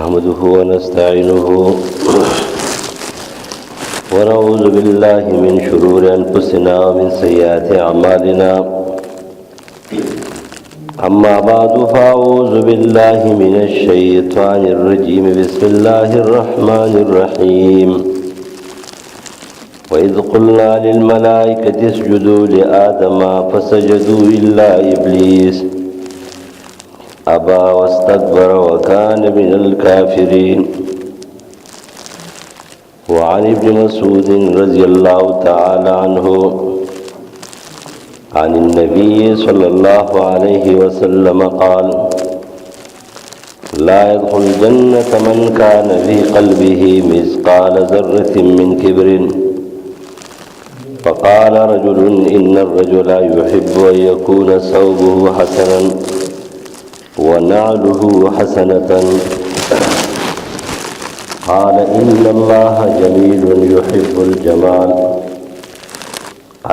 نحمده ونستعينه ونعوذ بالله من شرور أنفسنا ومن سيئات أعمالنا أما بعد فأعوذ بالله من الشيطان الرجيم بسم الله الرحمن الرحيم وإذ قلنا للملائكة اسجدوا لآدم فسجدوا إلا إبليس أبى واستكبر وكان من الكافرين وعن ابن مسعود رضي الله تعالى عنه عن النبي صلى الله عليه وسلم قال لا يدخل الجنة من كان في قلبه مثقال ذرة من كبر فقال رجل إن الرجل يحب أن يكون ثوبه حسنا ونعله حسنة قال إن الله جميل يحب الجمال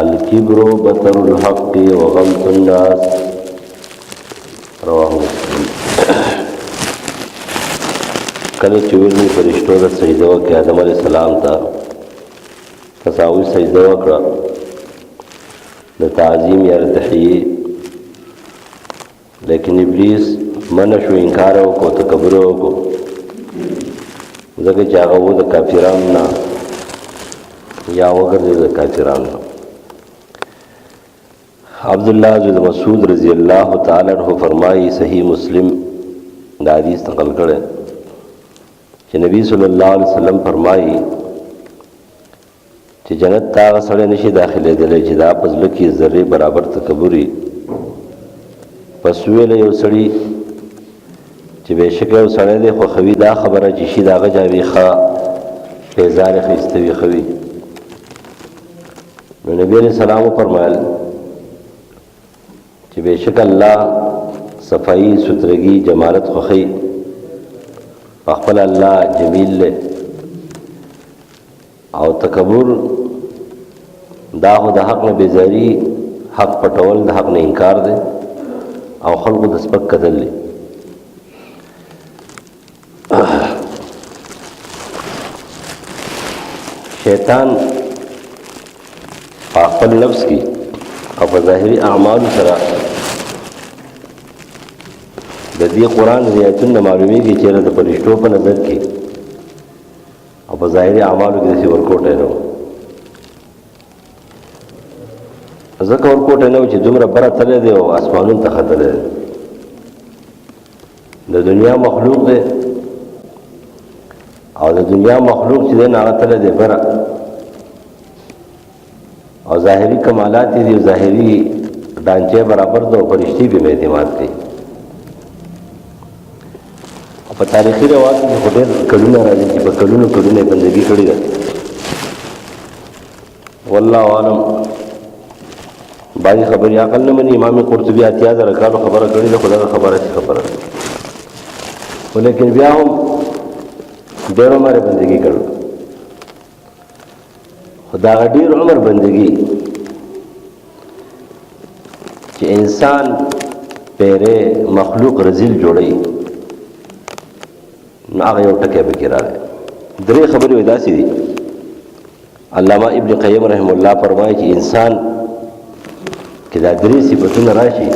الكبر بطر الحق وغمط الناس رواه مسلم. کله چې ویلو فرشتو د سجده وکړه آدم علیه السلام ته تساوي سجده وکړه د تعظیم یا د تحیې، لیکن ابلیس منع شو، انکار وکړو، تکبر وکړو، ځکه چې هغه و د کافرانو نه یا وګرځېد د کافرانو نه. عبداللہ بن مسعود رضی اللہ تعالی عنہ فرمائی، صحیح مسلم دا حدیث نقل کړي چې نبی صلی الله علیه وسلم فرمائی چې جنت ته هغه سړی نشي داخلېدلی چې دا په زړه کې ذرې برابر تکبر وي. پس ویله یو سړي چې بېشکه یو سړی دی خوښوي دا خبره چې شي د هغه جامې ښه پیزار یې ښایسته وي، ښه وي. نو نبي علیه السلام وفرمایل چې بېشکه الله صفایي، سترګي، جمالت خوښوي، خپل الله جمیل دی، او تکبر دا خو د حق نه بیزاري، حق پټول د حق نه انکار دی، او خلقو د سپک کتل دی. شیطان په خپل نفس کې او په ظاهري اعمالو سره د دې قرآن آیاتونه معلومیږي چې د فرشتو په نظر کې او په ظاهري اعمالو کې داسې ورکوټی نه و. ځکه ورکوټی نه و چې دومره بره تللی دی او اسمانونو ته ختلی دی. د دنیا مخلوق دی او د دنیا مخلوق چې دی نه هغه تللی دی بره، او ظاهري کمالات یې دي، ظاهري ډانچې برابر ده، او فرشتي به اعتماد کوي. په تاریخي رواج کې خو ډېر کلونه راځي چې په کلونو کلونه یې بندګي کړې ده. والله اعلم بعضې خبرې عقل نه مني. امام قرطبي 80,000 کالو خبره کړې ده، خو دغه خبره چې خبره ده، خو لیکن بیا هم ډېر عمر یې بندګي کړو. خو د هغه ډېر عمر بندګي چې انسان پیرې مخلوق رذیل جوړوي، نو هغه یو ټکی پکې راغی. درې خبرې وې داسې دي. علامه ابن قیم رحم الله فرمایي چې انسان کې دا درې صفتونه راشي،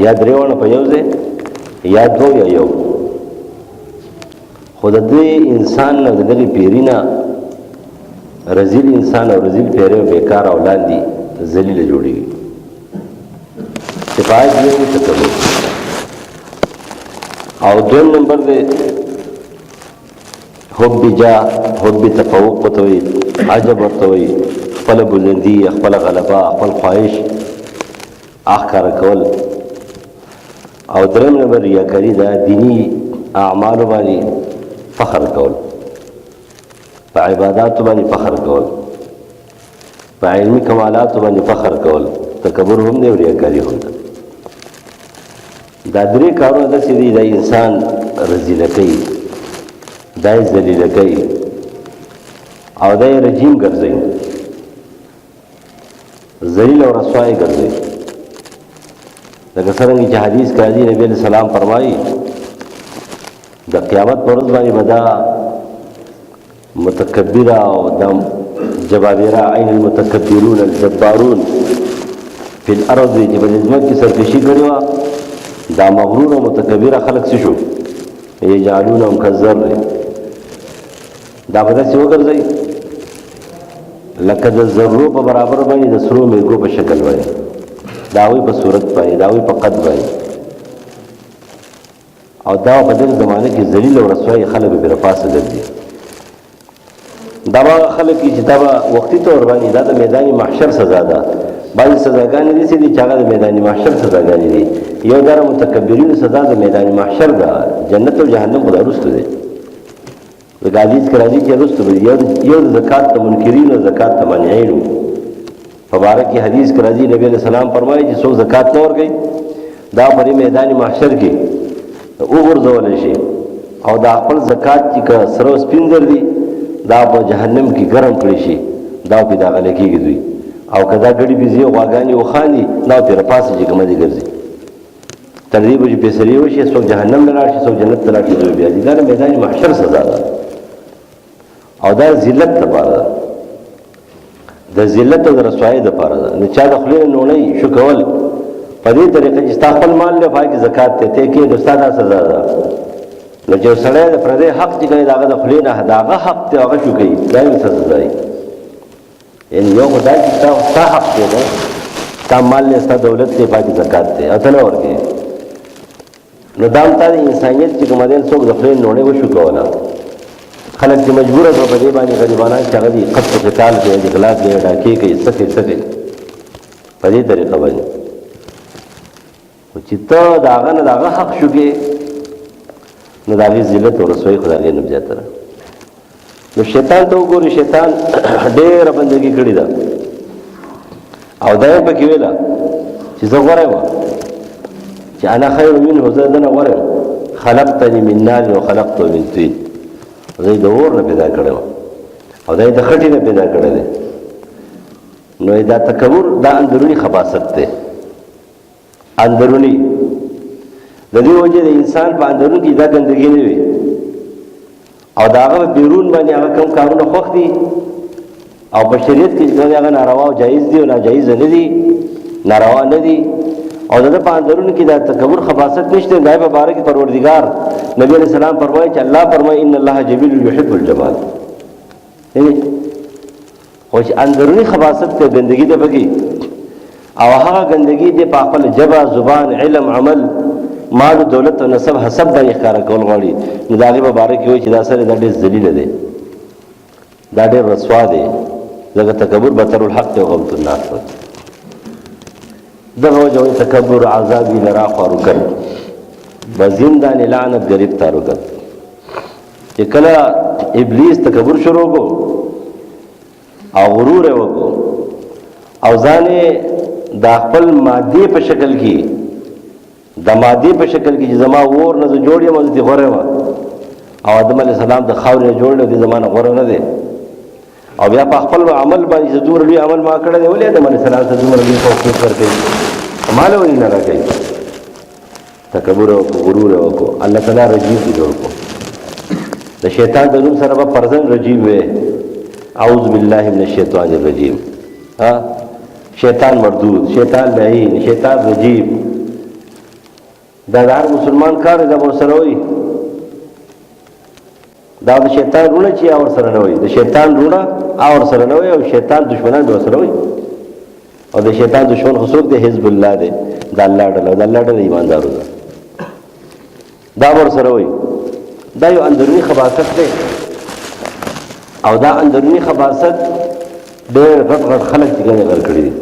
یا درې واړه په یو ځای، یا دوه یا یو. خو د دې انسان نه، د دغې پیري نه رذیل انسان او رذیل پیرې او بیکار اولاد دي، ذلیله جوړېږي. صفات یې تکبر. او دویم نمبر دی حب جاه، حب تفوق ورته وایي، عجب ورته وایي، خپله بلندي، خپله غلبه، خپل خواهش ښکاره کول. او دریم نمبر ریاکاري، دا دیني اعمالو باندې فخر کول، په عباداتو باندې فخر کول، په علمي کمالاتو باندې فخر کول. تکبر هم دی او ریاکاري هم ده. دا درې کارونه داسې دي دا انسان رذیله کوي، دا یې ذلیله کوي، او دا یې رجیم ګرځوي، ذلیل او رسوا یې ګرځوي. لکه څرنګه چې حدیث کې راځي، نبی علیہ السلام فرمایي د قیامت پر ورځ باندې به دا متکبره او د جبابره عین المتکبرون الجبارون فی الارض چې په ځمکه کې سرکشي کړې وه دا مغرور او متکبره خلک څه شو یجعلونهم کالذر دا به داسې وګرځئ لکه د ذرو په برابر باندې د سرو میږو په شکل باندې د هغوی په صورت باندې د هغوی په قد باندې او دا په دغه زمانه کې ذلیل او رسوایي خلک به رفاسه ګرځي دا هغه خلک چې دا به وختي طور باندې دا د میدان محشر سزا ده بعضې سزاګانې داسې دي چې هغه د میدان محشر سزاګانې دي یو دا متکبرینو سزا د میدان محشر ده جنت او جهنم خو دا وروسته دی د حدیث کې راځي چې وروسته به یو د زکات د منکرینو زکات د مانعینو په باره کې حدیث کې راځي نبی علیه السلام فرمایي چې څوک زکات نه ورکوي دا په میدان محشر کې وغورځولی شي او دا خپل زکات چې که سره سپین زر دي دا په جهنم کې ګرم کړی شي دا پې داخله کېږي دوی او که دا ګړي بيزي او غواګانې وخاندي دا پې رپاسې چې کومه دي ګرځي تر دې به چې فیصلې وشي څوک جهنم ته لاړ شي څوک جنت ته لاړ شي دوی بیا دي دا د میدان محشر سزا ده او دا ذلت دپاره ده د ذلت او د رسوایۍ دپاره ده د چا د خولې نه نوڼۍ شو کول په دې طریقه چې ستا خپل مال دی په هغې کې زکات دی ته کښې نو ستا دا سزا ده نو چې یو سړی د پردی حق چې کوي د هغه د خولې نه د هغه حق دی هغه شو کوي دا یې ورته سزا وي یعنې یو خو دا چې ستا حق دی نه ستا مال دی ستا دولت دی په هغې زکات دی او ته نه ورکوې نو دا هم تا د انسانیت چې کومه دی څوک د خولې نوڼۍ وشو کوله خلک چې مجبوره کړه په دې باندې غریبانان چې هغه دي قتل و قتال کوي اغلاق کوي ډاکې کوي څه کوي څه کوي په دې طریقه باندې خو چې ته د هغه نه د هغه حق شو کې نو د هغې ذلت او رسوایي خو د هغې نه زیاته نو شیطان ته وګورې شیطان ډېره بندګي کړې ده او دا یې پکې ویله چې زه غوره یم چې انا خیر منه زه ده نه غوره یم خلقتني من نار وخلقته من طین زه د اور نه پیدا کړی وم او دا یې د خټې نه پیدا کړی دی نو دا تکبر دا اندروني خباثت دی اندروني د دې وجې د انسان په اندرون کې دا ګندګي نه وي او د هغه بیرون باندې هغه کوم کارونه خوښ دي او په شریعت کې چې هغه ناروا او جایز دي او ناجایز نه دي ناروا نه دي او د په اندرون کې دا تکبر خباثت نشته دا په باره کې پروردگار نبی علیہ السلام فرمایي چې الله فرمایي ان الله جمیل یحب الجمال خو چې اندروني خباثت ته ګندګي ده پکې او هغه ګندګي دې په خپل جبه زبان علم عمل مال دولت او نسب حسب باندې ښکارا کول غواړي نو د هغې په باره کې وایي چې دا سره دا ډېر ذلیله دی دا ډېر رسوا دی ځکه تکبر بطر الحق دی او غمت الناس دغه وجه وایي تکبر عذابی لرا خوارو کن بزندان لعنت گرفتارو کن چې کله ابلیس تکبر شروع کو او غرور یې وکړو او ځان یې د خپل مادې په شکل کې د مادې په شکل کې چې زما اور نه زه جوړ یم او زه دې غوره یم او آدم علیه السلام د خاورې نه جوړ دی دې زما نه غوره نه دی او بیا په خپل عمل باندې چې دومره لوی عمل ما کړی دی ولې آدم علیه السلام ته دومره لوی توفیق ورکوي ما له ولې نه راکوي تکبر وکړو غرور یې وکړو الله تعالی رجیم دې جوړ کړو د شیطان د نوم سره به فرزن رجیم وې اعوذ بالله من الشیطان الرجیم شیطان مردود شیطان لعین شیطان رجیم دا د هر مسلمان کار دی دا به ورسره وي دا د شیطان رونه چې ورسره نه وي د شیطان رونه ورسره نه وي او شیطان دشمنان به ورسره وي او د شیطان دشمن خو څوک دی حزب الله دی د الله ډله د الله ډله ایماندارو ده دا ورسره وي دا یو اندروني خباثت دی او دا اندروني خباثت ډېر غټ غټ خلک چې ګڼې غر کړي دي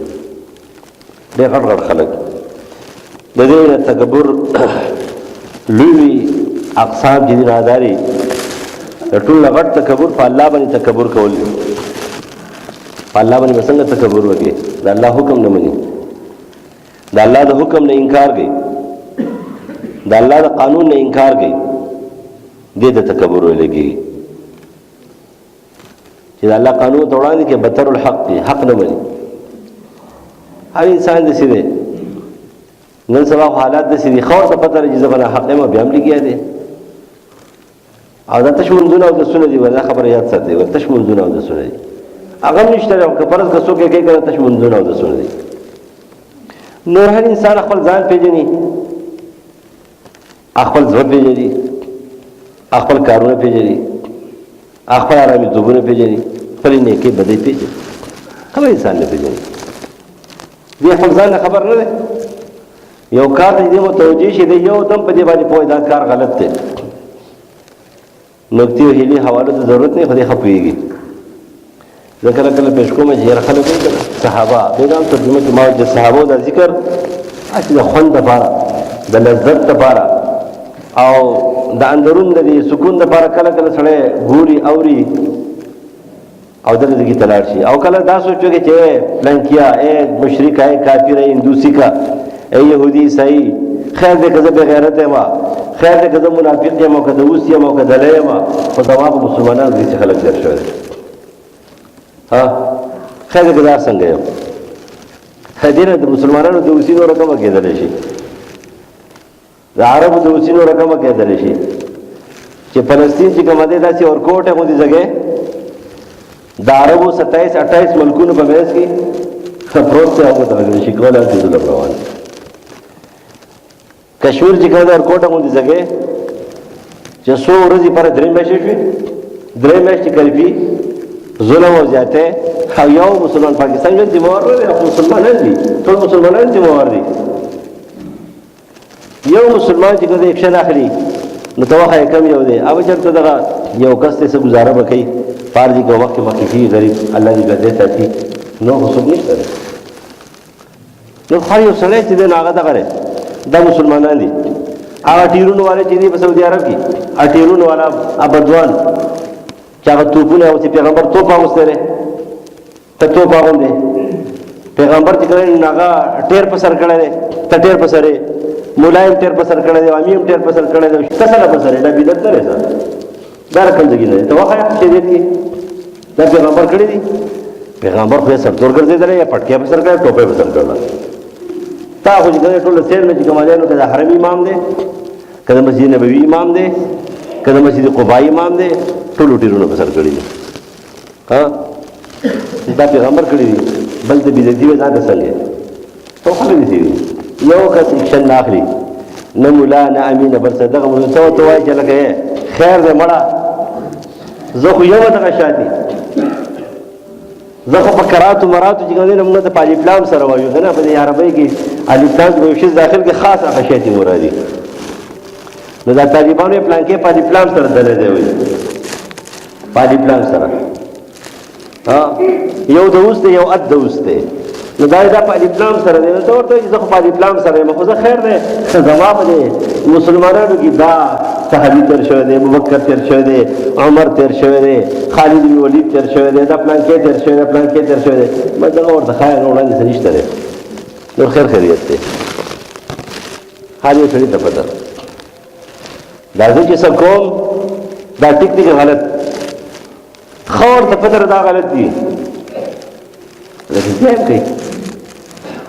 ډېر غټ غټ خلک د دې نه تکبر لوی اقسام چې دي ناداري د ټول غټ تکبر په الله باندې تکبر کول دي په الله باندې څنګه تکبر وکړي د الله حکم نه مني د الله د حکم نه انکار کوي د الله د قانون نه انکار کوي دې ته تکبر ویل کېږي چې د الله قانون ته وړاندې کې بطر الحق دی حق نه مني هر انسان داسې دی نن سبا حالات داسې دي خور ته پته لري چې زه به ناحق یم بیا هم لګیا دی او دا تش منځونه او د سونه دي ورته خبره یاد ساتي ورته تش منځونه او د سونه دي هغه نشته او که فرض که څوک یې کوي کنه تش منځونه او د سونه دي نور هر انسان خپل ځان پیژني خپل زړه پیژني خپل کارونه پیژني خپل آرامي ځوبونه پیژني خپل نیکي بدې پیژني خپل انسان نه پیژني دی خپل ځان خبر نه دی یو کار دې متوجي شي دی یو دم په دې باندې پوهه دا کار غلط دی نقطې او هلي حواله ته ضرورت نه خدای خپويږي ذکر کله پېښ کوم چې هر خلک وایي صحابه پیغام ترجمه کې ما د صحابو د ذکر اصل خوند لپاره د لذت لپاره او د اندرون د سکون لپاره کله کله سره ګوري اوري او دغه کې تلاړ شي او کله دا سوچو چې لنکیا اے مشرک اے کافر اے هندوسی کا اے يهودي عیسائی خیر دې کزه به غیرت ما خیر دې کزه منافق دې مو کده اوس یې مو کده لې ما په دوا مسلمانانو دې خلک درشو ها خیر دې ګذار څنګه یو خدینه د مسلمانانو د اوسینو رقم کېدل شي د عربو د اوسینو رقم کېدل شي چې فلسطین چې کومه ده داسې ورکوټه غو دي ځګه د عربو 27 28 ملکونو په میز کې خبرت ته هغه درګل شي کوله د دې روان کشمیر چې کومه ورکوټه غو دي ځګه چې 100 ورځې پر درې میاشتې شي درې میاشتې کلفي ظلم او زیاته او یو مسلمان پاکستان جو دیوار دی مسلمانان دي ټول مسلمانان دیوار دي یو مسلمان چې کله اکشن اخلي نو توخه کم یو دی او چرته دغه یو کس ته گزاره وکي فارجي کو وخت مخکې غریب الله دې ګرځي ساتي نو خصوص نشته نو خو یو سره چې نه هغه دغه د مسلمانان دي هغه ټیرونو والے چې دی په سعودي عرب کې ټیرونو والا ابدوان چې هغه توپونه او چې پیغمبر توپ اوسره ته توپ باندې پیغمبر چې کله هغه ټیر په سر کړه ته ټیر په سره ملایم ټیر په سر کړه دی امیم ټیر په سر کړه دی کسره په سره دا بدعت نه ده دا رقم ځګی نه ته واخه شریعت کې دا پیغمبر کړی دی پیغمبر خو سر تور ګرځیدل یا پټکیا په سر کړه ټوپه په سر کړه تا خو چې ټول سیر نه چې کومانو کده حرم امام دی کده مسجد نبوي امام دی کده مسجد قباء امام دی ټول ټیرونه په سر کړی دی ها دا پیغمبر کړی دی بل د بدعتي وځه ده څنګه تو خلک دي یو کس اکشن ناخلی نه مولا نه امین بل صدقه مو ته وای چې لکه خیر دې مړه زه خو یو دغه شادي زه خو په کراتو مراتو چې ګنې موږ ته پالي پلان سره وایو کنه په عربی کې الف پلان یو شی داخل کې خاص هغه شی مرادي نو دا طالبانو پلان کې پالي پلان سره دلې دی وي پالي پلان سره ها یو دوست یو اد دوست نو دا په اسلام سره دی نو ورته چې زه په اسلام سره یم خو زه خیر دی جواب دی مسلمانانو کې دا صحابي تر شوی دی ابوبکر تر شوی دی عمر تر شوی دی خالد بن ولید تر شوی دی دا پلان کې تر شوی دی پلان کې تر شوی دی مګر ورته خیر نه وړاندې نشته دی نو خیر خیریت دی حالي سړي ته پته دا چې څه کوم دا ټیک دی غلط خور ته پته دا غلط دی لکه بیا کوي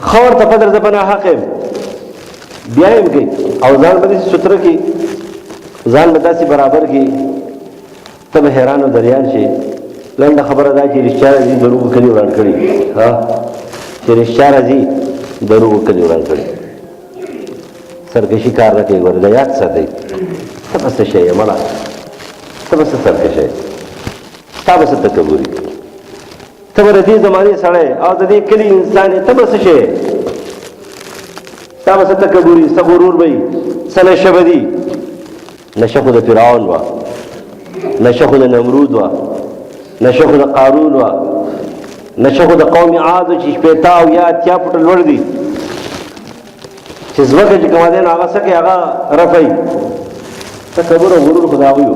خور ته پدر زبنه حق بیا یې کوي او ځان باندې ستر کی ځان مداسي برابر کی تب حیران او دریان شي لنډه خبره دا چې رښتیا دي دروغ کړي وران کړي ها چې رښتیا راځي دروغ کړي وران کړي سرکشي کار راکې ورته یاد ساتي تاسو شي مړه تاسو سرکشي تاسو تکبوري تبر دې زمانه سره او د دې کلی انسان ته بس شي تاسو تکبوري صبرور وي سله شبدي نشخو د فرعون وا نشخو د نمرود وا نشخو د قارون وا نشخو د قوم عاد چې شپتا او یا اتیا پټ لور دي چې زوګه چې کوم دین هغه سکه هغه رفعي تکبر او غرور خدایو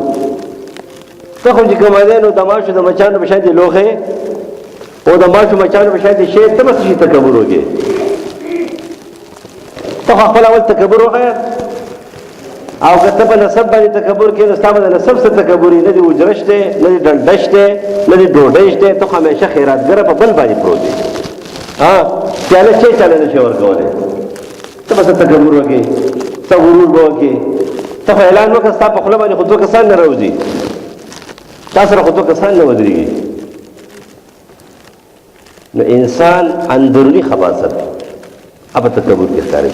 ته خو چې کوم دین او تماشو د مچانو په شان دي لوخه او د ماشو مچانو په شان دي شی ته بس شي تکبر وکي ته خپل اول تکبر وکړه او کته په نسب باندې تکبر کې نو ستاسو د نسب څخه تکبر نه دی وجرشته نه دی ډنډشته نه دی ډوډېشته ته همیشه خیراتګر په بل باندې پروت دی ها چاله چې چاله نشي ورکوله ته بس تکبر وکي ته غرور وکي ته خو اعلان وکړه ستا په خوله باندې خو 2 کسان نه راوځي تا سره خو 2 کسان نه ودرېږي نو انسان اندروني خباثت اب تکبر کې ښکاري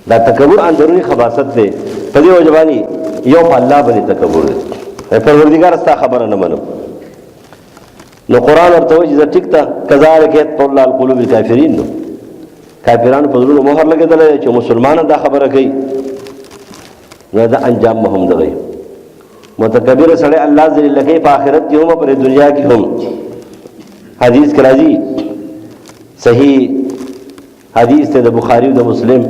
دا تکبر اندروني خباثت دی په دې وجه باندې یو په الله باندې تکبر دی پروردګار ستا خبره نه منم نو قرآن ورته وایي چې ټیک ده کذالک یطبع الله القلوب الکافرین نو کافرانو په زړونو مهر لګېدلی چې مسلمانان دا خبره کوي نو دا انجام هم دغی متکبر سړی الله ذلیل کوي په آخرت کې هم په دنیا کې هم حدیث کې راځي صحیح حدیث ته د بخاری او د مسلم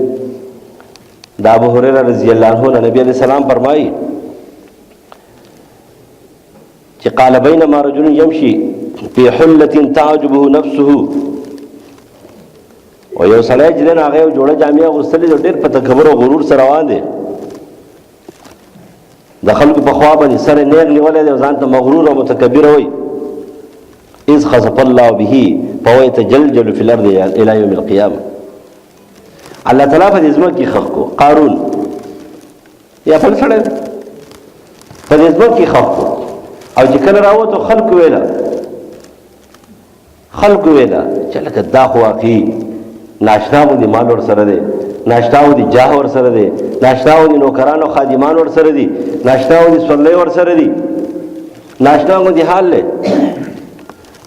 د ابو هريره رضی الله عنه نبی علیہ السلام فرمایي چې قال بينما رجل يمشي في حلة تعجبه نفسه او یو سړی چې دین هغه جوړه جامې اغوستلې ډېر په تکبر او غرور سره روان دی د خلکو په خوا باندې سره نیغ نیولې دی ځان ته مغرور او متکبر وي اذ خسف الله به فهو يتجلجل في الارض الى يوم القيامه الله تعالی په دې ځمکه کې خلق کو قارون یا په سره په دې ځمکه کې خلق کو او چې کله راوته خلق ویلا چې لکه دا خو واقعي ناشنا و دي مال ور سره دي ناشنا و دي جاه ور سره دي ناشنا و دي نوکران او خادمان ور سره دي ناشنا و دي صلی ور سره دي ناشنا و دي حال له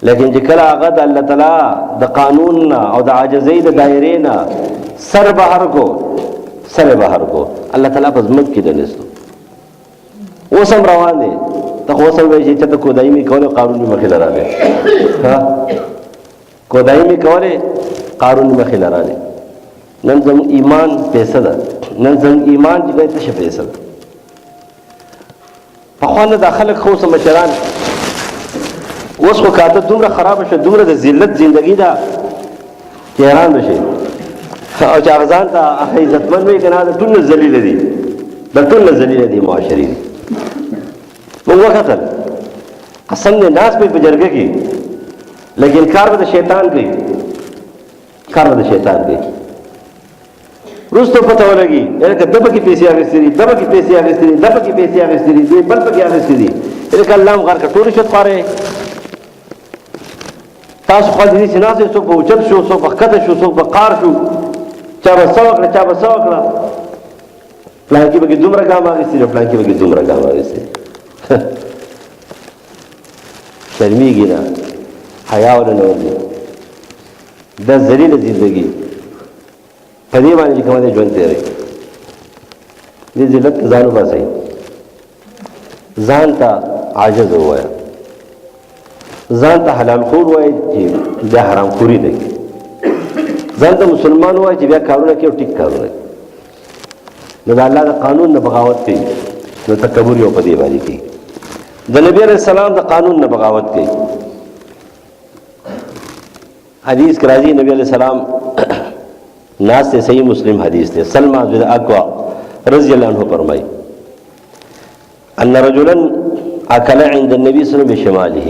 لیکن چې کله هغه د الله تعالی د قانون او د عاجزۍ د دایرې نه سر بهر کو الله تعالی په ځمکه کې دنيستو اوس هم روان دي ته خو سم وایي چې ته کودای می کوله قانون مخې لراله ها کودای می کوله قانون مخې لراله نن زم ایمان پیسې ده نن زم ایمان چې ته شه پیسې ده په خوانه داخله خو سم مشران اوس خو کاته دومره خراب شه دومره د ذلت ژوندۍ ده چې حیران بشي او چې غزان ته عزتمن وي کنه د ټول ذلیل دي د ټول ذلیل دي معاشري موږ وکتل قسم نه ناس په بجرګه کې لیکن کار به شیطان کوي روستو پته ولګي الکه دبه کې پیسې اغستري دې بل پکې اغستري الکه الله غر کا ټول شت پاره تاسو خو دې سيناسه څوک په اوچت شو څوک په خطه شو څوک په قار شو چا به سوکړه پلان کې به دومره ګام اغستري شرمیږي نه حیا ولنه ورځي دا ذلیل زندگی په دې باندې کومه ژوند تیرې دې ذلت ځانو باسي ځان ته عاجز وای ځان ته حلال خور وای چې د حرام خوري نه ځان ته مسلمان وای چې بیا کارونه کوي ټیک کارونه نو د الله د قانون نه بغاوت کوي نو تکبر یو په دې باندې کوي د نبی علیہ السلام د قانون نه بغاوت کوي حدیث کې راځي نبی علیہ السلام ناس سے صحیح مسلم حدیث ته سلمہ بن اکوا رضی اللہ عنہ فرمائے ان رجلا اكل عند النبي صلى الله عليه وسلم بشماله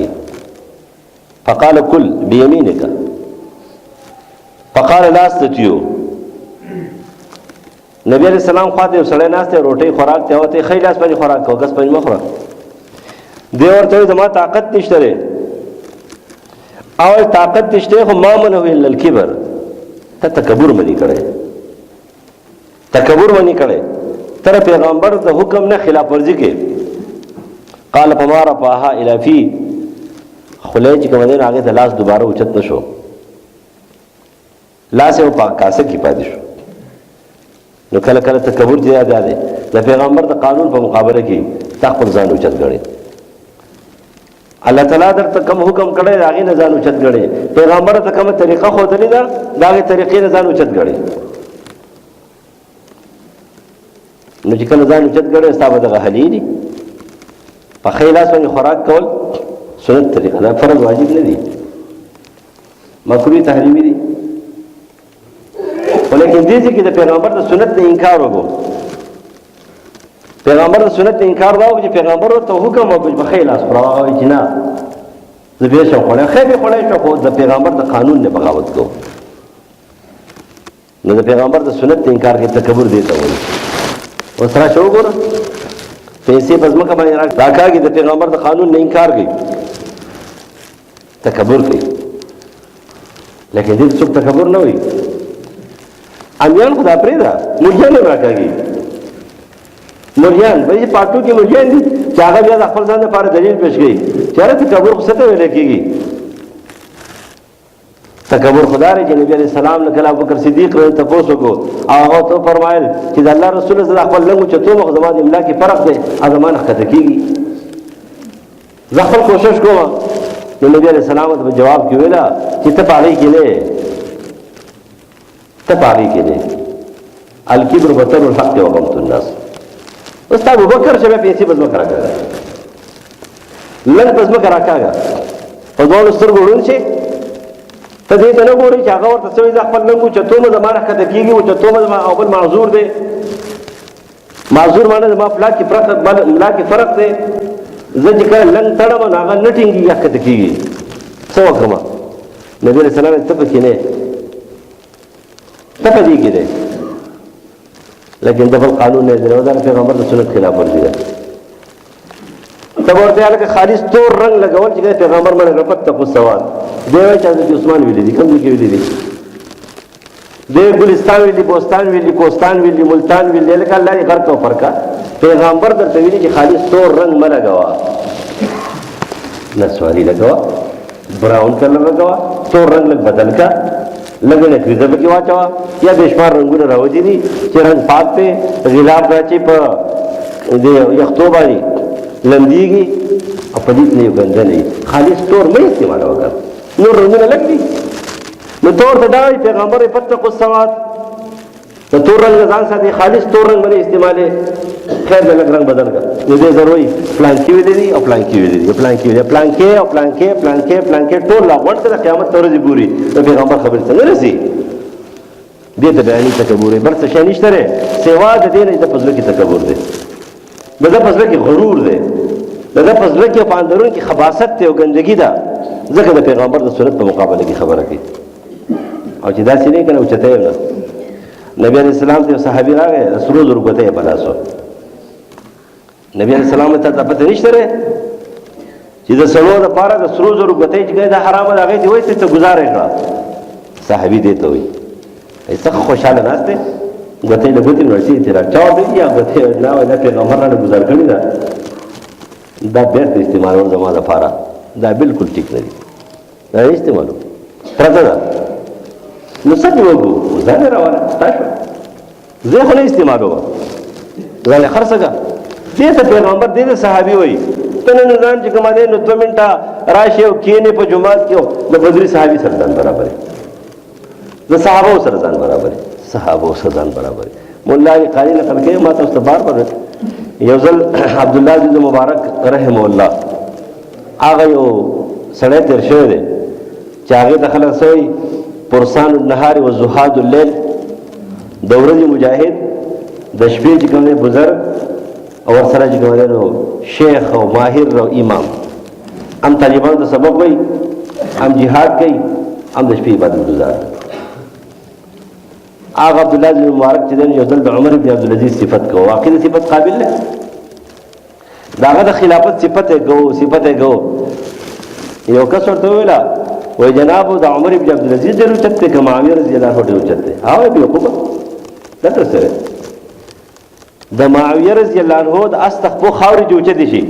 فقال كل بيمينك فقال لا استطيع نبی علیہ السلام خواته سړی ناشته روټي خوراک ته وته خیلاس باندې خوراک کو غس باندې مخره دی ورته زما طاقت نشته اول طاقت نشته خو ما منه الا الكبر ته تکبر باندې کړي تر پیغمبر د حکم نه خلاف ورزي کې قال فما رفعها الى في خلیج کوم دین هغه ته لاس دوباره اوچت نشو لاس یو پاک کاسه کې پاتې شو نو کله کله تکبر دی یاد دی د پیغمبر د قانون په مقابله کې تخپل ځان اوچت غړي الله تعالی درته کوم حکم کړی هغه نه ځان اوچت غړي پیغمبر ته کومه طریقه خو دلی دا داغه طریقې نه ځان اوچت غړي نو چې کله ځان اوچت غړي ستاسو دغه حلیلی په خیلاس باندې خوراک کول سنت طریقه ده فرض واجب نه دي مکروه تحریمی دي ولیکن دې کې د پیغمبر د سنت نه انکار وکړو پیغمبر د سنت نه انکار راو چې پیغمبر ته حکم وکړي په خیلاس خورا چې نه زبیه شو خلای خیر خلای شو خو د پیغمبر د قانون نه بغاوت کو نو د پیغمبر د سنت انکار کې تکبر دی ته وایي اوس راشه وګوره پیسې په ځمکه باندې راکاږي د پیغمبر د قانون نه انکار کوي تکبر کوي لیکن دې څوک تکبر نه وي امیان خدا پرېږده مليان هم راکاږي مليان په دې پاټو کې مليان دي چې هغه بیا د خپل ځان لپاره دلیل پیش کوي چې یاره تکبر خو څه ته ویلی کېږي تکبر خدا دی چې نبی علیہ السلام نه کله ابوبکر صدیق رضی تپوس وکړو او هغه ته فرمایل چې د الله رسول زه خپل لنګ اوچتوم خو زما د املا کې فرق دی هغه زما نه ښکته کېږي زه خپل کوشش کوم نو نبی علیہ السلام ته جواب کې ویله چې ته په هغې کې نه ته په هغې کې نه الکبر بطر الحق وغمت الناس اوس تا ابوبکر چې بیا پیسې په ځمکه راکاږه لږ په ځمکه راکاږه په دواړو سترګو ړوند شي ته دې ته نه ګورې چې هغه ورته څه وایي زه خپل لنګ اوچتومه زما نه ښکته کېږي اوچتومه زما او بل معذور دی معذور معنی زما ملا کې فرق دی زه چې کله لنګ تړم نو هغه نه ټینګېږي یا ښکته کېږي څه وکړمه نبي علیه السلام ته پکې نه ته په دې کې دی لیکن د بل قانون نه دی دا د پیغمبر د سنت خلاف ورزي ده ته ورته هلکه خالص تور رنګ لګول چې پیغمبر باندې رفت تقو سواد دی وایي چې حضرت عثمان ویلي دي کوم ځای کې ویلي دي دی ګلستان ویلي بوستان ویلي کوستان ویلي ملتان ویلي لکه الله یې غرق او فرقه پیغمبر درته ویلي چې خالص تور رنګ مه لګوه نسواري لګوه براون کلر لګوه تور رنګ لږ بدل کا لږ نکریزه پکې واچوه یا بېشمار رنګونه راوځي دي چې رنګ پاک پې غلاف راچې په د یختو باندې لمدېږي او په دې کې یو ګنده نه وي خالص تور مه استعمالوه که نور رنګونه لږ دي نو تور ته دا وایي پیغمبر یې فاتقوا السواد د تور رنګ نه ځان ساتي خالص تور رنګ باندې استعمالې خیر د لږ رنګ بدل کړه نو دې زر وایي پلانکي ویلي دي او پلانکي ویلي دي پلانکي ویلي پلانکې او پلانکې ټول لا غونډ کړه قیامت ته ورځې ګوري د پیغمبر خبرې ته نه رسي دې ته بیاني تکبر دی بل څه شی نشته دی سوا د دې نه د په زړه کې تکبر دی د ده په زړه کې غرور دی د ده په زړه کې په اندرون کې خباثت دی او ګندګي ده ځکه د پیغمبر د سنت په مقابله کې خبره کوي او چې داسې نه کنه اوچته یې نه نبی علیہ السلام ته صحابي راغی د سرو زرو ګوتې په لاس نبی علیہ السلام ته پته نشته چې د سړو دپاره د سرو زرو ګوتې چې دا حرامه ده هغې ته وایي ته ګزاره یې کړه صحابي دې ته وایي څه خوشحاله ناست دی ګوتې له ګوتې نړسي تېره چا ورته یا ګوتې نه وایي دا پیغمبر رانه ګزار کړې ده دا بېرته استعمالول زما دپاره دا بالکل ټیک نه دي دا نه استعمالو پرته ده نو څه دې وکړو ځان یې راواله ستا شوه زه خو نه استعمالوم ځان یې خرڅه کړه دې ته پیغمبر دې ته صحابي وایي ته نن ځان چې کومه دی نو 2 منټه راشي او کښېنې په جومات کې د بدري صحابي سره ځان برابر د صحابو سره ځان برابر مولا علی قاری نقل کوي ما تاسو ته بار یو ځل عبدالله عزیز مبارک رحمه الله هغه یو سړی تېر شوی دی چې هغې ته خلک څه وایي پرسان النهار و زهاد اللیل د ورځې مجاهد د شپې چې کوم دی بزرګ او ورسره چې کوم دی نو شیخ او ماهر او امام هم طالبانو ته سبق وایي هم جهاد کوي هم د شپې عبادت ګزار هغه عبدالله بن مبارک چې دی یو ځل د عمر بن عبدالعزیز صفت کوو واقع د صفت قابل نه د هغه د خلافت صفت یې کوو یو کس ورته وویله وایي جنابو د عمر بن عبدالعزیز ډېر اوچت دی که معاویه رضی الله عنه ډېر اوچت دی هغه بېوقوفه دلته سره د معاویه رضی الله عنه د اس د خپو خاورې چې اوچتې شي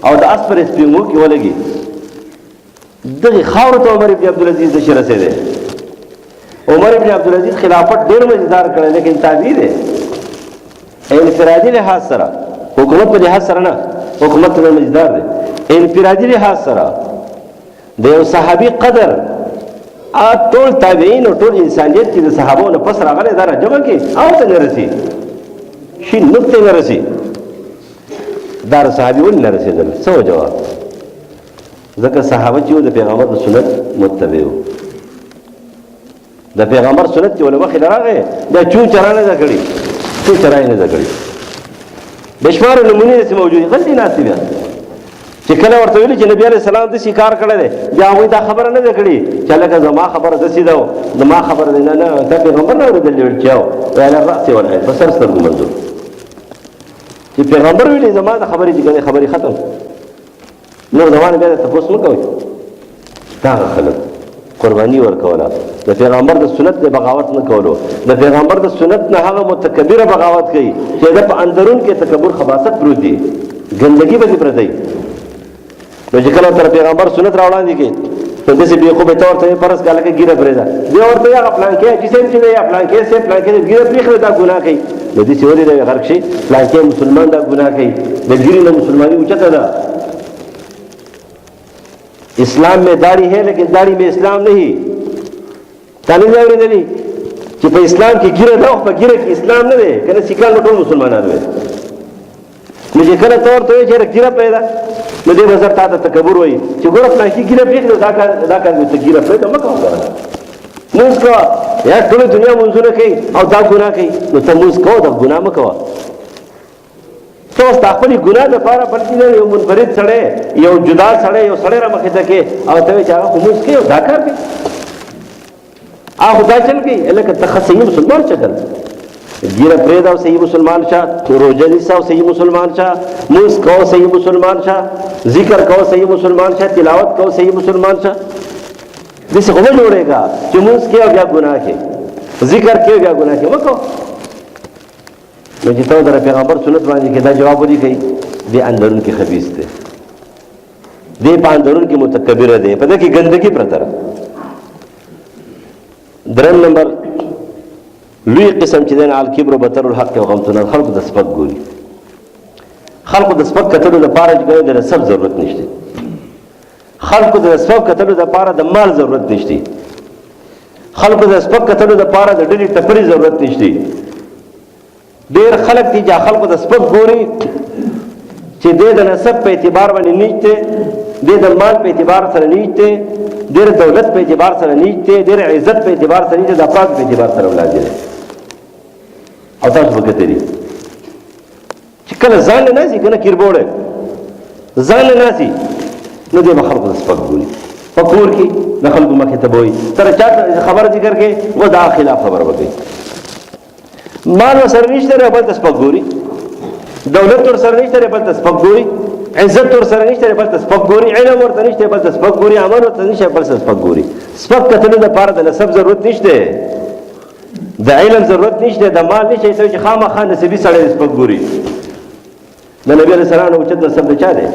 او د اس پر سپینګو کې ولګي دغې خاورو ته عمر بن عبدالعزیز نشي رسېدی عمر بن عبدالعزیز خلافت ډېر مزیدار کړی لیکن تابعي دی انفرادي لحاظ سره حکومت په لحاظ سره نه حکومت ته مزیدار دی انفرادي لحاظ سره د یو صحابي قدر ټول تابعین او ټول انسانیت چې د صحابو نه پس راغلی دا راجمع کړي هغو ته نه رسي شي نقطې نه رسي دا صحابي ولې نه رسېدل څه وجه وه ځکه صحابه چې وو د پیغمبر د سنت متبع وو د پیغمبر سنت چې ول مخې راغی دا چوچرا نه ده کړې چوچرا یې نه ده کړې بشمار نمونې داسې موجودې غلطې ناستې بیا چې کله ورته ویلي چې نبي علیه السلام داسې کار کړی دی بیا هغوی دا خبره نه ده کړې چې هلکه زما خبره داسې ده زما خبره دی نه دا پیغمبر نه اورېدلې ویل چې او ویل الرأس والعین په سر سترګو منظور چې پیغمبر ویلي زما د خبرې چې کنه خبرې ختم نور زمانه بیا تاسو مو کوي دا خلک قرباني ورکوله د پیغمبر د سنت د بغاوت نه کولو د پیغمبر د سنت نه هغه متکبره بغاوت کوي چې د په اندرون کې تکبر خباثت پروت دي ګندګي به پرته نو چې کله تر پیغمبر سنت راوړاندې کې نو داسې بېخوبه طور ته فرض کاله کې ګیره پرېږده دی ورته هغه پلانکې جسم چې دی یا پلانکې سه پلانکې ګیره پرېښله دا ګناه کوي نو داسې ولې دی غرق شي پلانکې مسلمان دا ګناه کوي د ګیرې نه مسلماني اوچته ده اسلام میں داڑھی ہے لیکن داڑھی میں اسلام نہیں تعلیم نہیں اورېدلي چې په اسلام کې ګیره ده خو په ګیره کې اسلام نه دی کنه سیکان ټول مسلمانان وي نو چې کله ته ورته وایې چې ګیره پرېږده نو دې وزر تا ته تکبر وایي چې ګوره پلانکي ګیره پرېږده دا کار ته ګیره پرېږده مه کوه مونځ کوه یا ټوله دنیا مونځونه کوي او دا ګناه کوي نو ته مونځ کوه دا ګناه مه کوه ته اوس د خپلې ګناه دپاره بلکې یو منفرد سړی یو جدا سړی یو سړی را مخې ته کې او ته وایې چې هغه خو مونځ کوي او دا کار کوي هغه خو دا چل کوي لکه ته ښه صحیح مسلمان شه کنه ګیره پرېږده او صحیح مسلمان شه روژه نیسه او صحیح مسلمان شه مونځ کوه صحیح مسلمان شه ذکر کوه صحیح مسلمان شه تلاوت کوه صحیح مسلمان شه داسې خو مه جوړېږه چې مونځ کوې او بیا ګناه کوې ذکر کوې بیا ګناه کوې مه کوه نو چې ته د پیغمبر سنت باندې کې دا جواب ولیکئ دې اندرون کې خبیث دی دې په اندرون کې متکبره دی په دې کې ګندګي پرته ده درېم نمبر لوی قسم چې دی نه الکبر بطر الحق او غمتون خلکو د سپک ګوري خلکو د سپک کتلو دپاره چې کوي د نسب ضرورت نشته خلکو د سپک کتلو دپاره د مال ضرورت نشته خلکو د سپک کتلو دپاره د ډلې ټپرې ضرورت نشته ډېر خلک دي چې خلکو د سپک ګوري چې دی د نسب په اعتبار باندې نیچ دی دی د مال په اعتبار سره نیچ دی دی د دولت په اعتبار سره نیچ دی دی د عزت په اعتبار سره نیچ دی د افراد په اعتبار سره ولاړ دی او تاسو به کتلی چې کله ځان نه ناسي که نه کیربوړی ځان نه ناسي نو دی به خلکو د سپک ګوري په کور کې د خلکو مخې ته به وایي تر چا خبره ذکر کوي و دا خلاف خبره به کوي مال ورسره نشته دی بل ته سپک ګوري دولت ورسره نشته دی بل ته سپک ګوري عزت ورسره نشته دی بل ته سپک ګوري علم ورته نشته بل ته سپک ګوري عمل ورته نشته بل ته سپک ګوري سپک کتلو دپاره د نسب ضرورت نشته د علم ضرورت نشته د مال نشته چې خامخا نسبي سړی سپک ګوري د نبي علیه السلام اوچت نسب د چا دی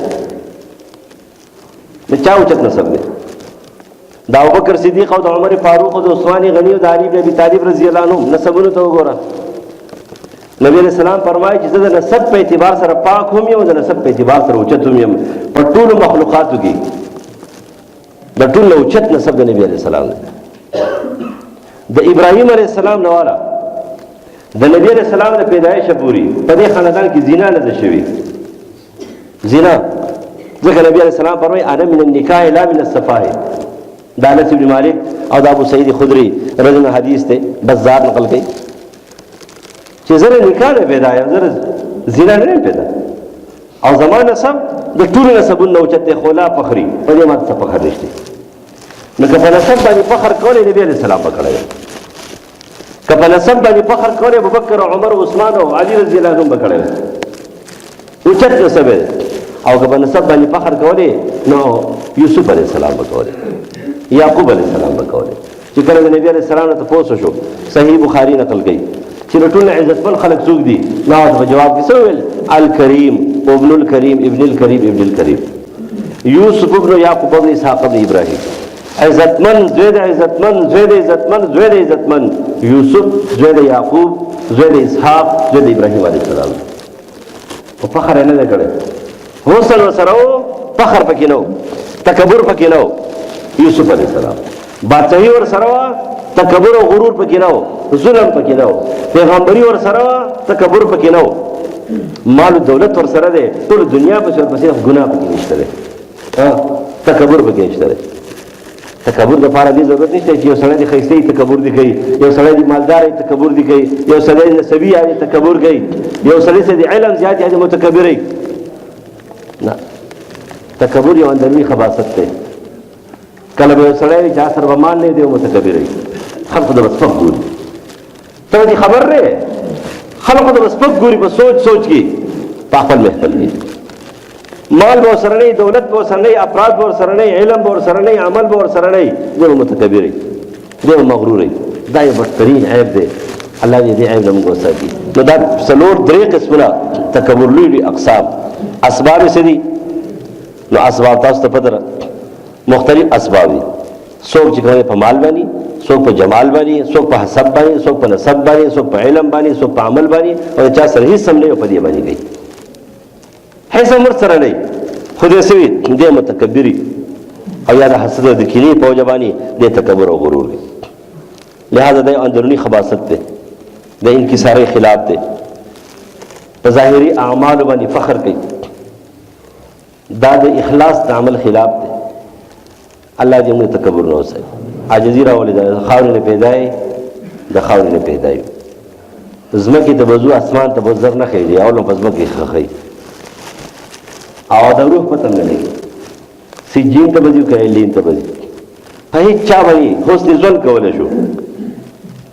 د چا اوچت نسب دی د ابوبکر صدیق او د عمر فاروق او د عثمان غنی او د علي بن ابي طالب رضی الله عنهم نسبونو ته وګوره نبی علیہ السلام فرمایي چې زه د نسب په اعتبار سره پاک هم یم او د نسب په اعتبار سره اوچت هم یم په ټولو مخلوقاتو کې د ټولو اوچت نسب د نبی علیہ السلام دی د ابراهیم علیہ السلام نه والا د نبی علیہ السلام د پیدایشه پورې په دې خاندان کې زنا نه ده شوې زنا ځکه نبی علیہ السلام فرمایي انا من النکاح لا من الصفاء د انس بن مالک او د ابو سعید خدری رضی الله حدیث ته بازار نقل کړي چې زره نکاح نه پیدا یم زره زنا نه پیدا او زمانه سم د ټول نسبونو اوچت خلا فخری په دې ماته فخر نشته نو که په نسب باندې فخر کولې نبی علیہ السلام وکړي که په نسب باندې فخر کولې ابوبکر او عمر او عثمان او علي رضی الله عنهم وکړي اوچت نسب او که په نسب باندې فخر کولې نو یوسف علیہ السلام وکړي یعقوب علیہ السلام وکړي چې کله د نبی علیہ السلام ته پوښتنه شو صحیح بخاری نقل کړي چې ټول عزتمن خلک څوک دي نو په جواب کې څه ویل الکریم ابن الکریم ابن الکریم ابن الکریم یوسف ابن یعقوب ابن اسحاق ابن ابراهیم عزتمن زوی د عزتمن زوی د عزتمن زوی د عزتمن یوسف زوی د یعقوب زوی د اسحاق زوی د ابراهیم علیه السلام او فخر نه نه کړي حسن وسره فخر پکې نو تکبر پکې نو یوسف علیه السلام بادشاہي ور سره تکبر او غرور پکې نو ظلم پکې نو پیغمبري ور سره تکبر پکې نو مال دولت ور سره ده ټول دنیا په سر پسې ګناه پکې نشته ده تکبر پکې نشته ده تکبر د لپاره دې ضرورت نشته چې یو سړی د خیستې تکبر دی کوي یو سړی د مالدار تکبر دی کوي یو سړی د نسبی یعنی تکبر کوي یو سړی د علم زیات یعنی متکبر دی نه تکبر یو اندرونی خباثت ده کله به سړی چې اثر به مال نه دی متکبر دی خلق د سپک ګوري ته دې خبر نه خلق د سپک ګوري په سوچ کې په خپل محفل کې مال به ورسره نه، دولت به ورسره نه، افراد به ورسره نه، علم به ورسره نه، عمل به ورسره نه، دی به متکبر دی به مغرور دی. دا یو بدترین عیب دی. الله دې دې عیب نه موږ وساتي. نو دا څلور درې قسمونه تکبر لوی لوی اقسام اسباب یې څه دي؟ نو اسباب تاسو ته پته ده مختلف اسباب دي. څوک چې کوي په مال باندې، څوک په جمال باندې، څوک په حسب باندې، څوک په نسب باندې، څوک په علم باندې، څوک په عمل باندې، او چا سره هیڅ هم نه وي په دې باندې کوي هیڅ هم ورسره نه وي، خو دې څه وي دې متکبر او یا د حسد او د کینې په وجه باندې دې تکبر او غرور دی. لہذا د اندرونی خباثت دی، د انکساري خلاف دی، په ظاهري اعمالو باندې فخر کوي، دا د اخلاص د عمل خلاف دی. الله دې موږ تکبر نه وساتي. عاجزي راولي د خاورې نه پیدا یې د خاورې نه پیدا یو. ځمکې ته به ځو اسمان ته به زر نه خېږي اول په ځمکې ښخوي او د روح پته نه لګي سجین ته به ځو که علین ته به ځي په هېڅ چا باندې حسن ژوند کولی شو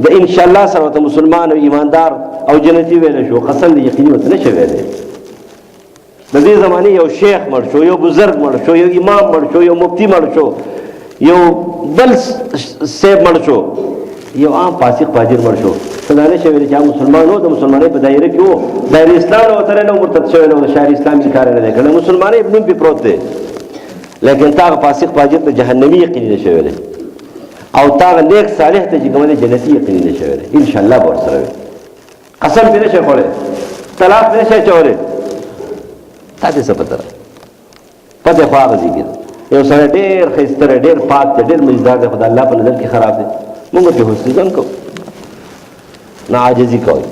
د انشاءالله سره ورته مسلمان او ایماندار او جنتي ویلی شو قسم د یقیني ورته نه شي ویلی. د دې زمانې یو شیخ مړ شو، یو بزرګ مړ شو، یو امام مړ شو، یو مفتی مړ شو، یو بل صاحب مړ شو، یو عام فاسق فاجر مړ شو. ته دا نه شي ویلی چې هغه مسلمان و، د مسلمانۍ په دایره کې و، دایره اسلام نه وتلی نه، مرتد شوی نه و، د شهر اسلام انکار نه دی کړی، مسلمانۍ نوم پې پروت دی، لیکن تا هغه فاسق فاجر ته جهنمي یقیني نه شي ویلی او تا هغه نیک صالح ته چې کوم دی جنتي یقیني نه شي ویلی. انشاءالله به ورسره وي، قسم پې نه شي خوړی، طلاق نه شي اچولی. تا دې څه پته ده؟ پته خو هغه ځای کې ده یو سړی ډېر ښایسته دی، ډېر پاک دی، ډېر مزدار دی، خو د الله په نظر کې خراب دی. موږ پرې حسن ژوند کوو، نه عاجزي کوئ.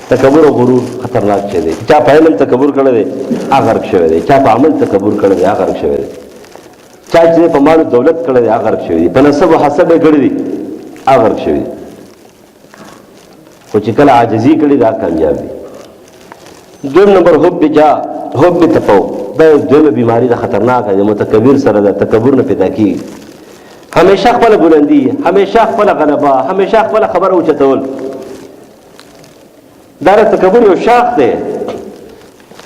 تکبر او غرور خطرناک شی دی. چا په علم تکبر کړی دی هغه غرق شوی دی، چا په عمل تکبر کړی دی هغه غرق شوی دی، چا چې په مال دولت کړی دی هغه غرق شوی دی، په نسب او حسب یې کړی دی هغه غرق شوی دی. خو چې کله عاجزي کړي دا کامیاب دی. دویم نمبر حب جا، حب تفو، دا یو دویمه بیماري ده خطرناکه د متکبر سره ده، تکبر نه پیدا کېږي. همیشه خپله بلندي، همیشه خپله غلبه، همیشه خپله خبره اوچتول، دا د تکبر یو شاخ دی،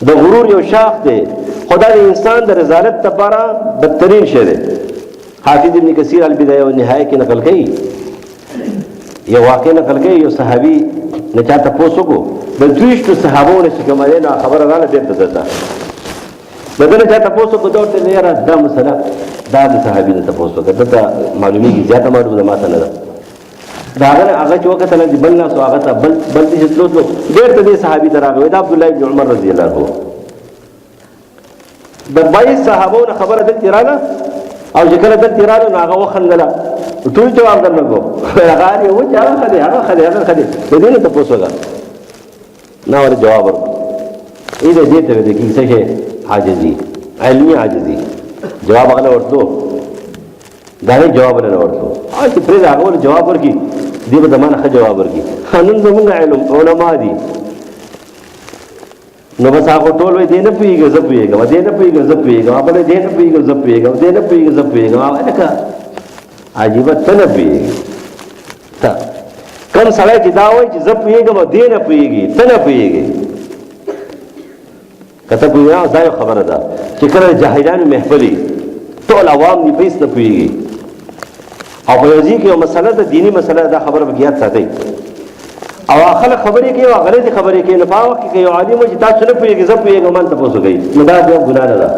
د غرور یو شاخ دی. خو دا د انسان د رضالت لپاره بدترین شی دی. حافظ ابن کثیر البدایه والنهایه کې نقل کوي، یو واقع نقل کوي، یو صحابي نه چا تپوس وکړو د 23 صحابو نه چې کوم دی نو خبره راغله بېرته درته د ده نه چا تپوس وکړو دا ورته یاره دا مسله دا د صحابي نه تپوس وکړه دته معلومیږي زیاته معلومه ده ماته نه ده. د هغه نه هغه چې وکتله چې بل ناس هغه ته بل دې چې تلو بېرته دې صحابي ته راغی دا عبدالله بن عمر رضی الله عنه. د 22 صحابو نه خبره دلته راغله او چې کله دلته راغله نو هغه وخندله ټول جواب درنکو هغه یې و چې هغه ښه دی هغه ښه دی هغه ښه دی د دې نه تپوس وکړه نه ورته جواب ورکړو. ای د دې ته ویل کېږي څه شی عاجزي، علمي عاجزي. جواب هغه نه ورتلو، دا نه جواب نه ورتلو چې پرېږده هغه ولې جواب ورکړي دې به زما نه ښه جواب ورکړي. نن زمونږ علم علما دي نو بس هغه ټول وایي دې نه پوهېږم زه پوهېږم، دې نه پوهېږم زه پوهېږم، بله دې نه پوهېږم زه پوهېږم، دې نه پوهېږم زه پوهېږم. لکه عجیبه ته نه پوهېږي. ته کوم سړی چې دا وایي چې زه پوهېږم او دې نه پوهېږي ته نه پوهېږي. که ته پوهېږې دا یو خبره ده چې کله د جاهلانو محفلې ټول عوام دي په هېڅ نه پوهېږي او په یو ځای کې یو مسله ده دیني مسله دا خبره پکې یاد ساتئ او خلک خبرې کوي او غلطې خبرې کوي نو په هغه وخت کې که یو عالم وایي چې تاسو نه پوهېږئ زه پوهېږم من تپوس وکوئ نو دا بیا ګناه نه ده.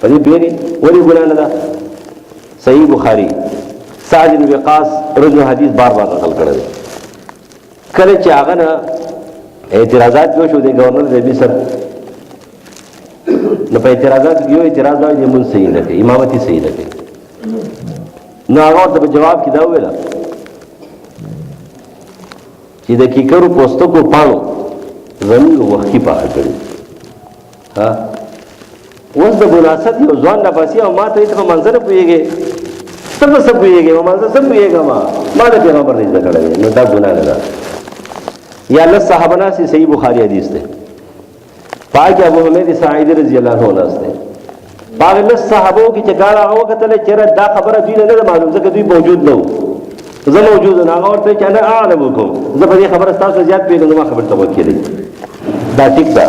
په دې پوهېږئ ولې ګناه نه ده؟ صحیح بخاري سعد بن وقاص رجل حدیث بار بار نقل کړی دی. کله چې هغه نه اعتراضات جوړ شو د گورنر د مصر نو په اعتراضات کې یو اعتراض دا چې مونږ صحیح نه کوي امامتي صحیح نه کوي نو هغه ورته په جواب کې دا وویله چې د کیکرو پوستکو پاڼو زمین وختي پاخه کړي. اوس د مناست یو ځوان راپاسي او ما ته هېڅ په منظر نه پوهېږې ته به څه پوهېږې په منظر څه پوهېږم ما د پیغمبر نه زده کړی نو دا ګناه نه ده. یا لس صحابه ناست دي صحیح بخاري حدیث دی پای کې ابو حمید ساعدي رضی الله عنه ناست دی په هغې لس صحابو کې چې کار هغه وکتله چېرې دا خبره دوی نه ده معلوم ځکه دوی موجود نه وو زه موجود نه هغه ورته چې انا اعلمکم زه په دې خبره ستاسو زیات پوهېږم زما خبرې ته غوږ کېدئ دا ټیک ده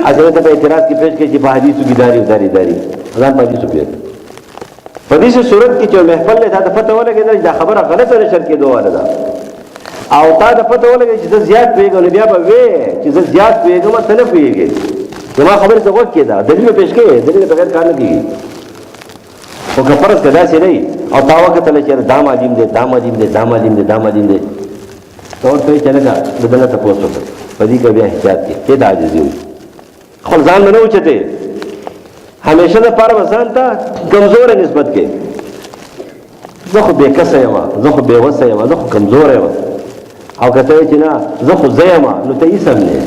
اصل ته په اعتراض کې پیش کړي چې په حدیثو کې داری ځان په حدیثو پیش په دې صورت کې چې محفل له دا پته ولګېدل دا خبره غلطه نشر کېدو واله ده او تا د پته ولګېږي چې زه زیات پوهېږم نو بیا به وې چې زه زیات پوهېږم ته نه پوهېږې زما خبرې ته غوږ کېده دلیل پیش کوې دلیل بغیر کار نه کېږي خو که فرض که داسې نه وي او تا وکتله چې دا معلم دی ته ورته وایي چې لکه د بل نه تپوس وکړه په دې کې بیا احتیاط کې ته عاجزي وي خپل ځان نه اوچتې همیشه دپاره به ځان ته کمزوری نسبت کې زه خو بېکسه یم زه خو بېوسه یم زه خو کمزوری یم او که ته وایې چې نه زه خو زه یم نو ته هېڅ هم نه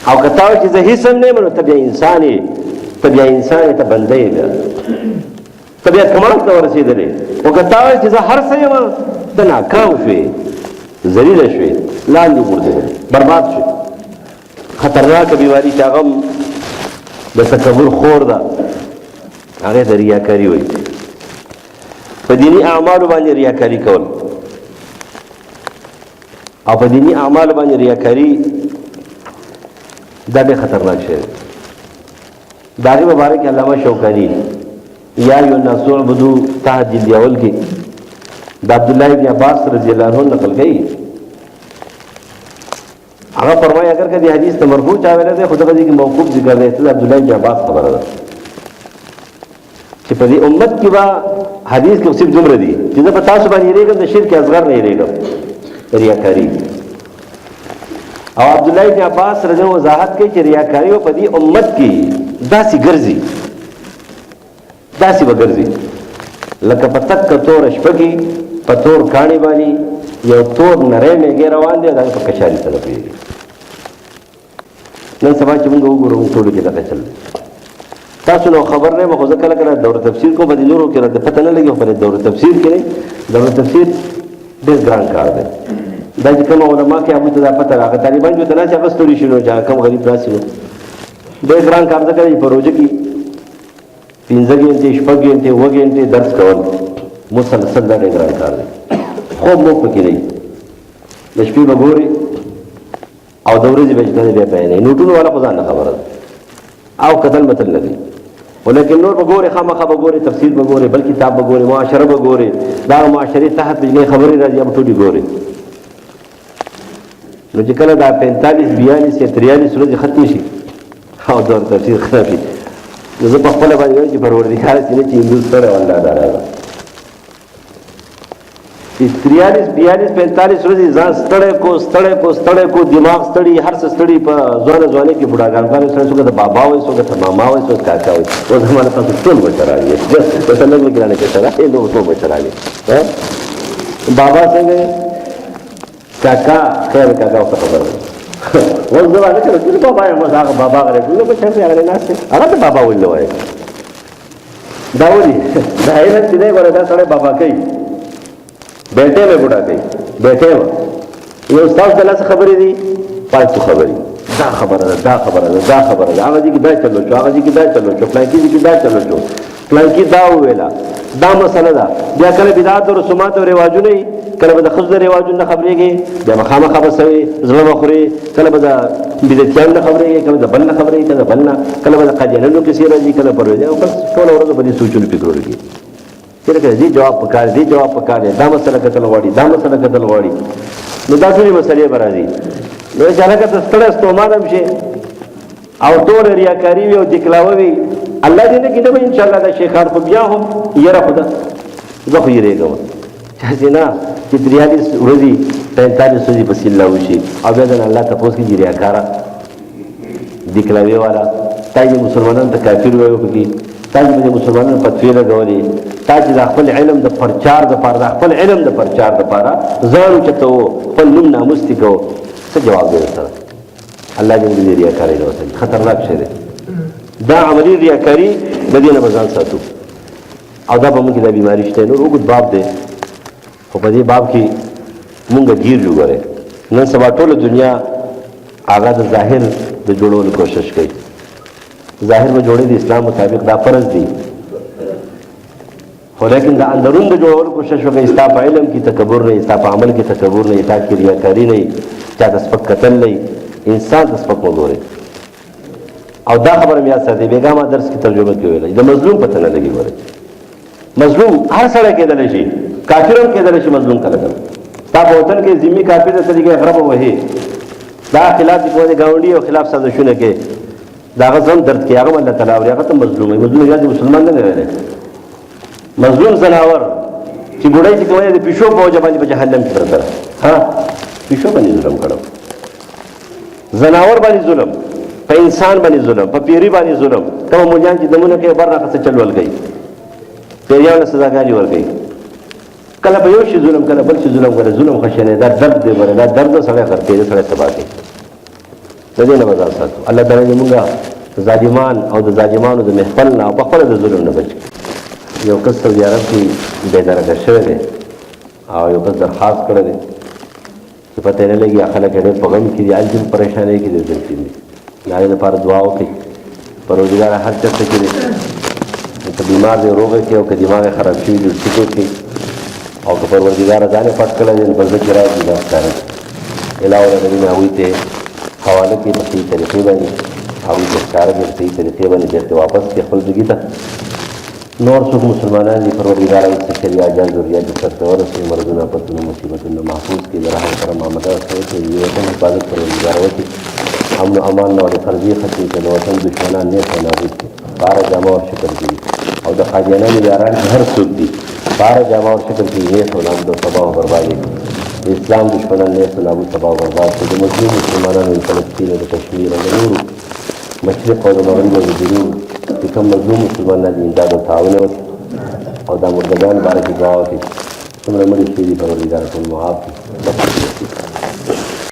او که تا وایې چې زه هېڅ هم نه یم نو ته بیا انسان یې ته بنده یې بیا ته بیا کمالت ته ورسېدلې خو که تا وایې چې زه هر څه یم ته ناکام شوې ذلیله شوې لاندې وغورځېدلې برباد شوې خطرناکه بیماري چې هغه د تکبر خور ده هغې ته ریاکاري وایي په دیني اعمالو باندې ریاکاري کول او په دیني اعمالو باندې ریاکاري دا ډېر خطرناک شی دی د هغې مبارک علامه شوکاني یا ایها الناس اعبدوا تحت جلد اول کې د عبدالله ابن عباس رضی الله عنه نقل کوي هغه فرمایي اگر که د حدیث ته مرفوع چا ویلی دی خو دغه ځای کې موقوف ذکر دی د عبدالله ابن عباس خبره ده چې په دې امت کې به حدیث کې صرف دومره دي چې زه په تاسو باندې یېرېږم د شرک اصغر نه یېرېږم ریاکاري او عبدالله ابن عباس رضی الله وضاحت کوي چې ریاکاري په دې امت کې داسې ګرځي به ګرځي لکه په تک توره شپه کې په تور کاڼي باندې یو تور نری میږی روان دی د هغې په کچاري سره پوهېږي نن سبا چې موږ وګورو موږ ټولو کې دغه چل دی تاسو نو خبر نه یم خو زه کله کله دوره تفسیر کوم په دې نورو کې راته پته نه لګي خو په دوره تفسیر کې دوره تفسیر ډېر ګران کار دی دا چې کوم علما کې هغوی ته دا پته راغله طالبان جو ته ناست هغه ستړي شي نو چې کم غریب ناست نو ډېر ګران کار ځکه دی په روژه کې 5 غنټې 6 غنټې 7 غنټې درس کول مسلسل دا ډېر ګران کار دی خوب مو پکې نه د شپې به ګورې او د ورځې به چې کله بیا بیانوي نوټونو والا خو ځان نه خبره ده او کتل متل نه کوي ولیکن نور به ګورې خامخا به ګورې تفصیل به ګورې بل کتاب به ګورې معاشره به ګورې دا معاشرې تحت به خبرې راځي به ټولې ګورې نو چې کله دا 45 42 یا 43 ورځې ختمې شي او دور تفسیر خراب شي نو زه په خپله باندې وایم چې پروردګار چې نه چې هندوز سره والله دا راغله 43 42 45 ورځې ځان ستړی کو دماغ ستړي هر څه ستړي په ځوانه کې بوډاګانو سره څوک ته بابا وایي څوک ته ماما وایي څوک کاکا وایي اوس زمانه تاسو ټول بچه راغلي دلته لږ لږ رانه کېږي نو ټول بچه راغلي بابا څنګه کاکا خیر کاکا ورته خبره اوس زه واده کړم چې بابا یم هغه بابا غلی ټول بچه دی هغه ناست دی هغه ته بابا ویل وایي دا ولي دا علم چې دی ګوره دا سړی بابا کوي بیٹھے میں بڑھا گئی بیٹھے میں یہ استاد دلہ سے خبریں دی پالتو خبریں دا خبر ہے آغا جی کی دا چلو چو آغا جی کی دا چلو چو پلانکی جی کی دا چلو چو پلانکی دا ہوئیلا دا مسئلہ دا بیا کل بدعات و رسومات و رواجو نہیں کل بدا خزد رواجو نہ خبریں گے بیا مخامہ خبر سوئے ظلم خورے کل بدا بدعتیان نہ خبریں گے کل بدا بلنا خبریں گے کل بدا قادیاننو کسی راجی کل پروی دے کل ټول ورځ بدی سوچونو فکر ورګي چیرې دې جواب پکار دی دا مسله کتل غواړي نو دا ټولې مسلې به راځي نو چې هلکه ته ستړی ستومانه هم شي او ټوله ریاکاري وي او دکلاوه وي الله دې نه کېده به انشاءالله دا شیخان خو بیا هم یره خو ده زه خو یېرېږم چې نه چې 43 ورځې 45 ورځې پسې الله وشي او بیا ځنه الله تپوس کېږي ریاکاره دکلاوې والا تا یې مسلمانانو ته کافر وایو پکې تا چې د مسلمانانو فتوې لګولې تا چې د خپل علم د پرچار دپاره ځان اوچته و خپل نوم ناموس دې کوو څه جواب دی ورسره الله دې موږ دې ریاکارۍ نه وساتي خطرناک شی دی دا عملي ریاکاري د دې نه به ځان ساتو او دا به موږ کې دا بیماري شته نور اوږد باب دی خو په دې باب کې مونږ ګیر یو ګورئ نن سبا ټوله دنیا هغه د ظاهر د جوړولو کوشش کوي ظاهر به جوړې د اسلام مطابق دا فرض دی خو لیکن د اندرون د جوړولو کوشش وکړئ ستا په علم کې تکبر نه ستا په عمل کې تکبر نه تا کې ریاکاري نه چا ته سپک کتل نه انسان ته سپک مه ګورئ. او دا خبره مې یاد ساتئ، بیګا ما درس کې ترجمه کې ویله د مظلوم پته نه لګي. ګورئ مظلوم هر سړی کېدلی شي، کافر هم کېدلی شي مظلوم کله کله. ستا په وطن کې ذمي کافر ته طریقې غربه وهي، دا خلاف دي کومه ګاونډي او خلاف سازشونه کې دا هغه ځم درد کې هغه الله تعالی اوري، هغه ته مظلوم وي. مظلوم یاد مسلمان نه ویلی، مظلوم زناور چې ګوډۍ چې کومه د پیشو په وجه باندې په جهنم کې پرته ده. ها پیشو باندې ظلم کړو، زناور باندې ظلم، په انسان باندې ظلم، په پیری باندې ظلم. کوم مولان چې دمونه کې بر راخه چلول گئی پیریان سزاګانې ورګي. کله به یو شي ظلم، کله بل شي ظلم، کله ظلم خشنه دا درد دی ورته، دا درد سره خرڅې سره تباہ کوي. د دې نه بازار ساتو. الله تعالی موږ ظالمان او د ظالمانو د محفل نه او په خپل د ظلم نه بچ. یو کس سعودي عرب کې بیدارګه شوی دی او یو کس درخواست کړی دی چې پته نه لګي خلک ډېر په غم کې دي، الجن پریشانۍ کې دي. د هغې لپاره دعا وکړئ. پروردګار هر چا څه کې دی، که بیمار دی روغ کړي، او که دماغ یې خراب شوي دي ټیک وکړي، او که پروردګار ځان یې پټ کړی دی نو په زړه کې راځي دا ښکاره الهو العالمین هغوی ته حواله کړي په صحیح طریقې باندې، هغوی ته ښکاره کړي په صحیح طریقې باندې، بېرته واپس کړي خپل ځګي ته. نور څوک مسلمانان دي پروردګار هغوی څه شري اجال ضروريات دې سرته ورسوي، مرضونه آفتونه مصیبتونه محفوظ کړي، د رحم سره معامله ورسره وکړي، د وطن حفاظت پروردګار وکړي، امن و امان نه ولې فرضي ختمې کړي، د وطن دشمنان نیست و نابود کړي، په هره جامه ور شکر کړي. او د قادیانانو یاران چې هر څوک دي په هره جامه ور شکر کړي، نیست و نابود او تباه و برباد کړي. د اسلام دشمنان نیست و نابود تباه و برباد کړي. د مظلوم مسلمانانو د فلسطین او د کشمیر او د نورو مشرق او د مغرب او د جنوب چې کوم مظلوم مسلمانان دي امداد او تعاون وکړي، او دا مردگان باره کې دعا وکړي. څومره مړي شوي دي پروردګار ټول معاف کړي.